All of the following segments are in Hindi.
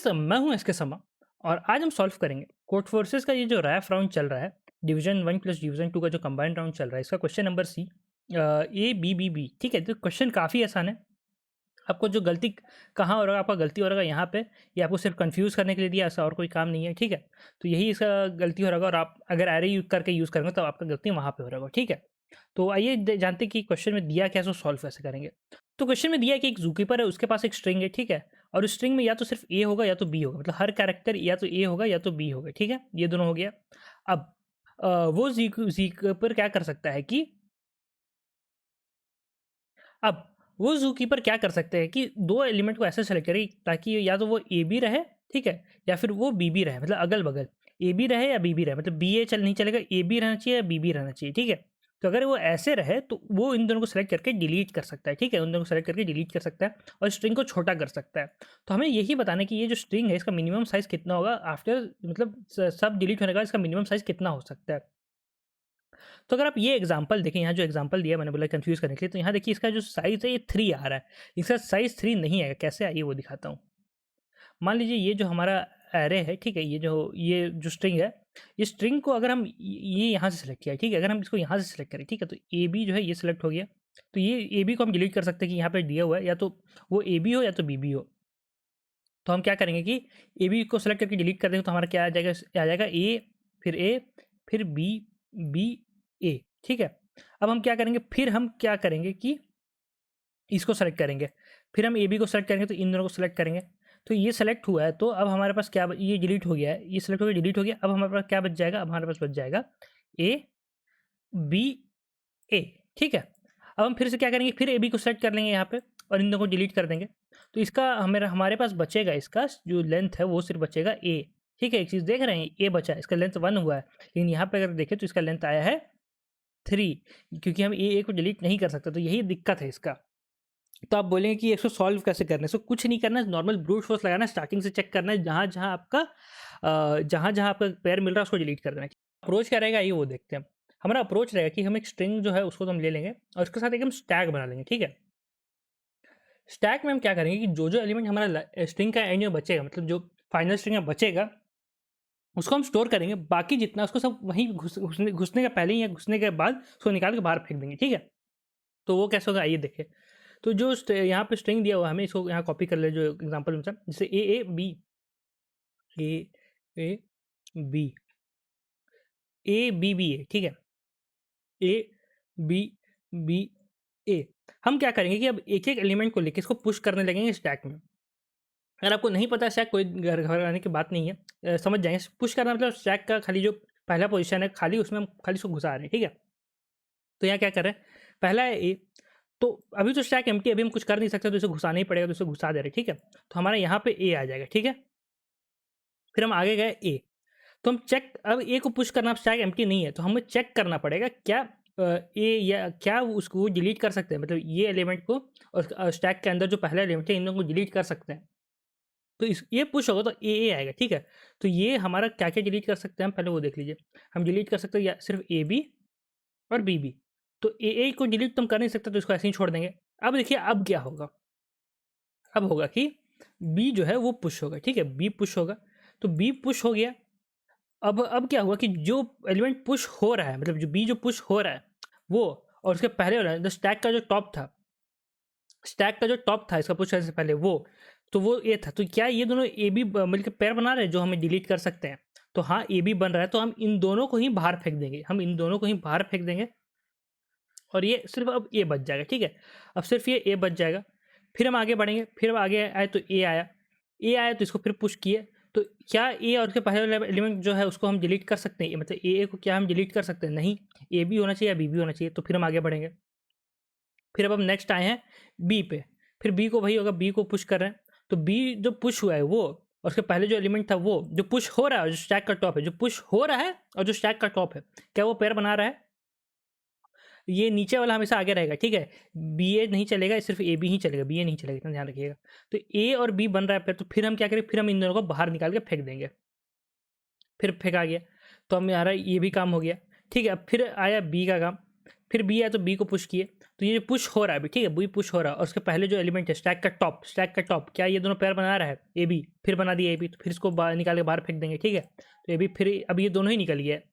मैं हूँ एसके शर्मा और आज हम सॉल्व करेंगे कोड फोर्सेस का ये जो रैफ राउंड चल रहा है। डिवीजन 1 प्लस डिवीजन 2 का जो कंबाइंड राउंड चल रहा है, इसका question number C A B B B. ठीक है, तो क्वेश्चन काफ़ी आसान है। आपको जो गलती कहाँ हो रहा है, आपका गलती हो रहा है यहाँ पे। ये आपको सिर्फ कंफ्यूज करने के लिए दिया, ऐसा और कोई काम नहीं है। ठीक है, तो यही इसका गलती हो रहा होगा और आप अगर एरे यूज करके यूज़ करेंगे तो आपका गलती वहाँ पे हो रहा होगा। ठीक है, तो आइए जानते हैं कि क्वेश्चन में दिया क्या है, सॉल्व कैसे करेंगे। तो क्वेश्चन में दिया है कि एक जूकीपर है, उसके पास एक स्ट्रिंग है। ठीक है, और उस स्ट्रिंग में या तो सिर्फ ए होगा या तो बी होगा, मतलब हर कैरेक्टर या तो ए होगा या तो बी होगा। ठीक है, ये दोनों हो गया। अब वो ज़ूकीपर क्या कर सकता है कि अब वो ज़ूकीपर क्या कर सकते हैं कि दो एलिमेंट को ऐसे सेलेक्ट करें ताकि या तो वो ए बी रहे, ठीक है, या फिर वो बी बी रहे, मतलब अगल बगल ए बी रहे या बी बी रहे, मतलब बी ए चल नहीं चलेगा, ए बी रहना चाहिए या बी बी रहना चाहिए। ठीक है, तो अगर वो ऐसे रहे तो वो इन दोनों को सेलेक्ट करके डिलीट कर सकता है। ठीक है, उन दोनों को सेलेक्ट करके डिलीट कर सकता है और स्ट्रिंग को छोटा कर सकता है। तो हमें यही बताना है कि ये जो स्ट्रिंग है इसका मिनिमम साइज़ कितना होगा आफ्टर, मतलब सब डिलीट होने का इसका मिनिमम साइज़ कितना हो सकता है। तो अगर आप ये एग्जांपल देखें, यहाँ जो एग्जांपल दिया मैंने बोला कंफ्यूज करने के लिए, तो यहाँ देखिए इसका जो साइज़ है ये 3 आ रहा है। इसका साइज़ 3 नहीं आएगा, कैसे आइए वो दिखाता हूँ। मान लीजिए ये जो हमारा एरे है, ठीक है, ये जो स्ट्रिंग है, ये स्ट्रिंग को अगर हम ये यहाँ से सिलेक्ट किया है, ठीक है, अगर हम इसको यहाँ से सिलेक्ट करें, ठीक है, तो ए बी जो है ये सिलेक्ट हो गया। तो ये ए बी को हम डिलीट कर सकते हैं कि यहाँ पे दिया हुआ है या तो वो ए बी हो या तो बी बी हो। तो हम क्या करेंगे कि ए बी को सेलेक्ट करके डिलीट कर देंगे तो हमारा क्या आ जाएगा ए फिर बी बी ए। ठीक है, अब हम क्या करेंगे, फिर हम क्या करेंगे कि इसको सेलेक्ट करेंगे, फिर हम ए बी को सेलेक्ट करेंगे तो इन दोनों को सेलेक्ट करेंगे। तो ये सेलेक्ट हुआ है, तो अब हमारे पास क्या ये डिलीट हो गया है, ये सेलेक्ट हो गया, डिलीट हो गया। अब हमारे पास क्या बच जाएगा, अब हमारे पास बच जाएगा ए बी ए। ठीक है, अब हम फिर से क्या करेंगे, फिर ए बी को सेलेक्ट कर लेंगे यहाँ पे और इन दोनों को डिलीट कर देंगे। तो इसका हमारे पास बचेगा, इसका जो लेंथ है वो सिर्फ बचेगा ए। ठीक है, एक चीज़ देख रहे हैं, ए बचा है, इसका लेंथ 1 हुआ है, लेकिन यहाँ पे अगर देखें तो इसका लेंथ आया है 3, क्योंकि हम ए को डिलीट नहीं कर सकते। तो यही दिक्कत है इसका। तो आप बोलेंगे कि इसको सॉल्व कैसे करना है? इसको कुछ नहीं करना है, नॉर्मल ब्रूट फोर्स लगाना है, स्टार्टिंग से चेक करना है, जहाँ-जहाँ आपका पेयर मिल रहा है उसको डिलीट कर देना है। अप्रोच क्या रहेगा ये वो देखते हैं। हमारा अप्रोच रहेगा कि हम एक स्ट्रिंग जो है उसको तो हम ले लेंगे और उसके साथ एक हम स्टैक बना लेंगे। ठीक है, स्टैक में हम क्या करेंगे कि जो एलिमेंट हमारा स्ट्रिंग का एंड में बचेगा, मतलब जो फाइनल स्ट्रिंग में बचेगा उसको हम स्टोर करेंगे, बाकी जितना उसको सब वहीं घुसने के पहले ही या घुसने के बाद उसको निकाल के बाहर फेंक देंगे। ठीक है, तो वो कैसे होगा आइए देखें। तो जो यहाँ पे स्ट्रिंग दिया हुआ है, हमें इसको यहाँ कॉपी कर ले, जो एग्जांपल में जैसे A B A A B A B B A. ठीक है, ए बी बी ए। हम क्या करेंगे कि अब एक एक एलिमेंट को लेके इसको पुश करने लगेंगे स्टैक में। अगर आपको नहीं पता स्टैक, कोई घबराने की बात नहीं है, समझ जाएंगे। पुश करना मतलब स्टैक का खाली जो पहला पोजीशन है खाली, उसमें हम खाली उसको घुसा रहे हैं। ठीक है, तो यहाँ क्या कर रहे हैं, पहला है ए, तो अभी तो स्टैक एम्प्टी, अभी हम कुछ कर नहीं सकते, तो इसे घुसाना ही पड़ेगा, तो इसे घुसा दे रहे हैं। ठीक है, तो हमारे यहाँ पे ए आ जाएगा। ठीक है, फिर हम आगे गए ए, तो हम चेक, अब ए को पुश करना, अब स्टैक एम्प्टी नहीं है तो हमें चेक करना पड़ेगा क्या ए या क्या उसको वो डिलीट कर सकते हैं, मतलब ये एलिमेंट को और स्टैक के अंदर जो पहला एलिमेंट है इन दोनों को डिलीट कर सकते हैं। तो इस ये पुश होगा तो ए आएगा। ठीक है, तो ये हमारा क्या क्या डिलीट कर सकते हैं, हम पहले वो देख लीजिए। हम डिलीट कर सकते हैं या सिर्फ ए बी और बी बी। तो ए को डिलीट तो हम कर नहीं सकते, तो इसको ऐसे ही छोड़ देंगे। अब देखिए अब क्या होगा, अब होगा कि बी जो है वो पुश होगा। ठीक है, बी पुश होगा, तो बी पुश हो गया। अब क्या हुआ कि जो एलिमेंट पुश हो रहा है, मतलब जो बी जो पुश हो रहा है वो, और उसके पहले हो रहा है, तो स्टैक का जो टॉप था, स्टैक का जो टॉप था इसका पुश करने से पहले वो, तो वो ए था। तो क्या ये दोनों ए बी मिलकर पेयर बना रहे हैं जो हमें डिलीट कर सकते हैं? तो हाँ, ए बी बन रहा है, तो हम इन दोनों को ही बाहर फेंक देंगे, हम इन दोनों को ही बाहर फेंक देंगे और ये सिर्फ अब ए बच जाएगा। ठीक है, अब सिर्फ ये ए बच जाएगा। फिर हम आगे बढ़ेंगे, फिर अब आगे आए तो ए आया तो इसको फिर पुश किए। तो क्या ए और उसके पहले वाला एलिमेंट जो है उसको हम डिलीट कर सकते हैं, मतलब ए को क्या हम डिलीट कर सकते हैं? नहीं, ए बी होना चाहिए या बी बी होना चाहिए। तो फिर हम आगे बढ़ेंगे, फिर अब हम नेक्स्ट आए हैं बी पे, फिर बी को वही होगा, बी को पुश कर रहे हैं, तो बी जो पुश हुआ है वो, और उसके पहले जो एलिमेंट था वो जो पुश हो रहा है, जो स्टैक का टॉप है, जो पुश हो रहा है और जो स्टैक का टॉप है, क्या वो पेयर बना रहा है? ये नीचे वाला हमेशा आगे रहेगा। ठीक है, बी ए नहीं चलेगा, सिर्फ ए बी ही चलेगा, बी ए नहीं चलेगा, इतना ध्यान रखिएगा। तो ए और बी बन रहा है पेयर, तो फिर हम क्या करें, फिर हम इन दोनों को बाहर निकाल के फेंक देंगे। फिर फेंका गया, तो हमारा ये भी काम हो गया। ठीक है, अब फिर आया बी का काम, फिर बी आया तो बी को पुश किए, तो ये पुश हो रहा है अभी, ठीक है, बी पुश हो रहा है और उसके पहले जो एलिमेंट है स्टैक का टॉप, क्या ये दोनों पेयर बना रहा है ए बी, फिर बना दिया ए बी, तो फिर इसको निकाल के बाहर फेंक देंगे, ठीक है। तो ए बी फिर अब ये दोनों ही निकल गया है।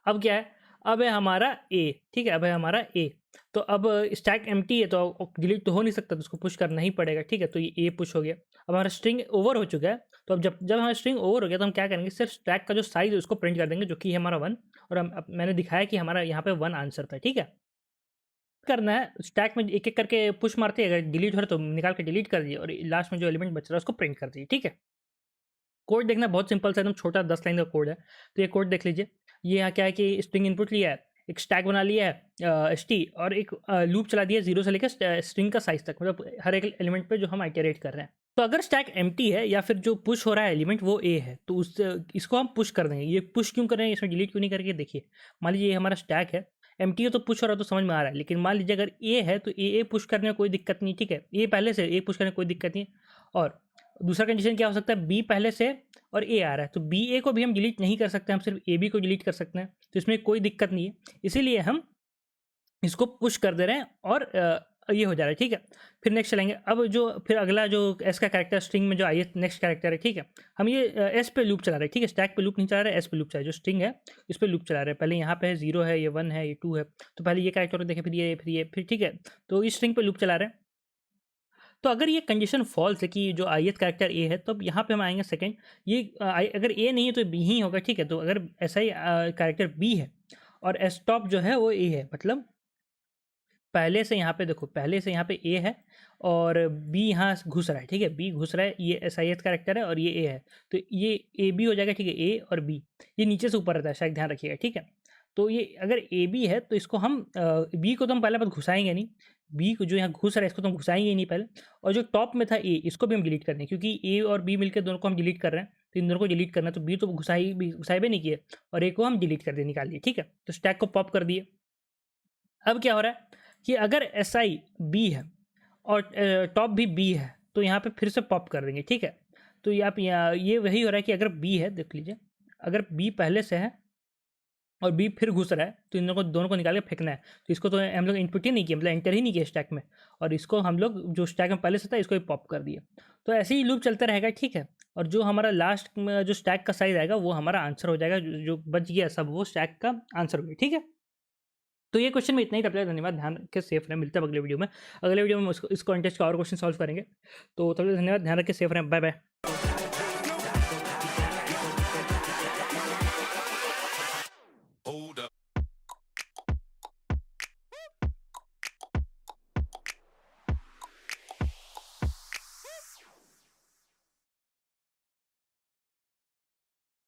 अब क्या है, अब है हमारा ए, ठीक है, अब है हमारा ए। तो अब स्टैक एम्प्टी है तो डिलीट तो हो नहीं सकता, तो उसको पुश करना ही पड़ेगा, ठीक है। तो ये ए पुश हो गया। अब हमारा स्ट्रिंग ओवर हो चुका है, तो अब जब जब हमारा स्ट्रिंग ओवर हो गया तो हम क्या करेंगे, सिर्फ स्टैक का जो साइज है उसको प्रिंट कर देंगे, जो कि है हमारा 1। और मैंने दिखाया कि हमारा यहाँ पे 1 आंसर था, ठीक है। करना है स्टैक में एक एक करके पुश मारते हैं, अगर डिलीट हो रहा तो निकाल के डिलीट कर दिए और लास्ट में जो एलिमेंट बच रहा है उसको प्रिंट कर दिए, ठीक है। कोड देखना बहुत सिंपल सा, एकदम छोटा 10 लाइन का कोड है। तो ये कोड देख लीजिए। ये यहाँ क्या है कि स्ट्रिंग इनपुट लिया है, एक स्टैक बना लिया है एस टी, और एक लूप चला दिया 0 से लेकर स्ट्रिंग का साइज तक, मतलब हर एक एलिमेंट पे जो हम आइटरेट कर रहे हैं। तो अगर स्टैक एम्प्टी है या फिर जो पुश हो रहा है एलिमेंट वो ए है, तो उस इसको हम पुश कर देंगे। ये पुश क्यों कर रहे हैं, इसमें डिलीट क्यों नहीं करके देखिए। मान लीजिए ये हमारा स्टैक है, एम्प्टी है तो पुश हो रहा है तो समझ में आ रहा है, लेकिन मान लीजिए अगर ए है तो ए पुश करने में कोई दिक्कत नहीं, ठीक है। ए पहले से ए पुश करने में कोई दिक्कत नहीं। और दूसरा कंडीशन क्या हो सकता है, बी पहले से और ए आ रहा है, तो बी ए को भी हम डिलीट नहीं कर सकते, हम सिर्फ ए बी को डिलीट कर सकते हैं, तो इसमें कोई दिक्कत नहीं है। इसीलिए हम इसको पुश कर दे रहे हैं और ये हो जा रहा है, ठीक है। फिर नेक्स्ट चलेंगे। अब जो फिर अगला जो एस का कैरेक्टर स्ट्रिंग में जो आई नेक्स्ट कैरेक्टर है, ठीक है। हम ये एस पे लूप चला रहे हैं, ठीक है। स्टैक पे लूप नहीं चला रहे, एस पे लूप चला रहे, जो स्ट्रिंग है इस पे लूप चला रहे हैं। पहले यहाँ पे है 0 है, ये 1 है, ये 2 है, तो पहले ये कैरेक्टर देखें, फिर ठीक है। तो इस स्ट्रिंग पे लूप चला रहे हैं। तो अगर ये कंडीशन फॉल्स है कि जो ith कैरेक्टर ए है, तो अब यहाँ पे हम आएंगे सेकंड। ये अगर ए नहीं है तो बी ही होगा, ठीक है। तो अगर ऐसा ही कैरेक्टर बी है और एस टॉप जो है वो ए है, मतलब पहले से यहाँ पे देखो, पहले से यहाँ पे ए है और बी यहाँ घुस रहा है, ठीक है। बी घुस रहा है, ये एस आई एथ कैरेक्टर है और ये ए है, तो ये ए बी हो जाएगा, ठीक है। ए और बी ये नीचे से ऊपर रहता है, शायद ध्यान रखिएगा, ठीक है। तो ये अगर ए बी है तो इसको हम बी को तो हम पहले बात घुसाएंगे नहीं, बी को जो यहाँ घुस रहा है इसको तो हम घुसाएंगे ही नहीं पहले। और जो टॉप में था ए, इसको भी हम डिलीट कर दें, क्योंकि ए और बी मिलकर दोनों को हम डिलीट कर रहे हैं, तो इन दोनों को डिलीट करना है। तो बी तो घुसाए भी नहीं किए और ए को हम डिलीट कर दिए, निकाल दिए, ठीक है। तो स्टैक को पॉप कर दिए। अब क्या हो रहा है कि अगर एस आई बी है और टॉप भी बी है, तो यहाँ पे फिर से पॉप कर देंगे, ठीक है। तो ये आप यहाँ ये वही हो रहा है कि अगर बी है, देख लीजिए, अगर बी पहले से है और बी फिर घुस रहा है, तो इन दोनों को निकाल के फेंकना है। तो इसको तो हम लोग इनपुट ही नहीं किया, मतलब एंटर ही नहीं किया स्टैक में, और इसको हम लोग जो स्टैक में पहले से था इसको ही पॉप कर दिया। तो ऐसे ही लूप चलता रहेगा, ठीक है। और जो हमारा लास्ट में जो स्टैक का साइज आएगा वो हमारा आंसर हो जाएगा, जो बच गया सब वो स्टैक का आंसर हो गया, ठीक है। तो ये क्वेश्चन में इतना ही था। धन्यवाद, ध्यान रख के सेफ रहें। मिलते हैं अगले वीडियो में। अगले वीडियो में इस कॉन्टेस्ट का और क्वेश्चन सॉल्व करेंगे। तो तब तक धन्यवाद, ध्यान रख के सेफ रहें। Bye bye.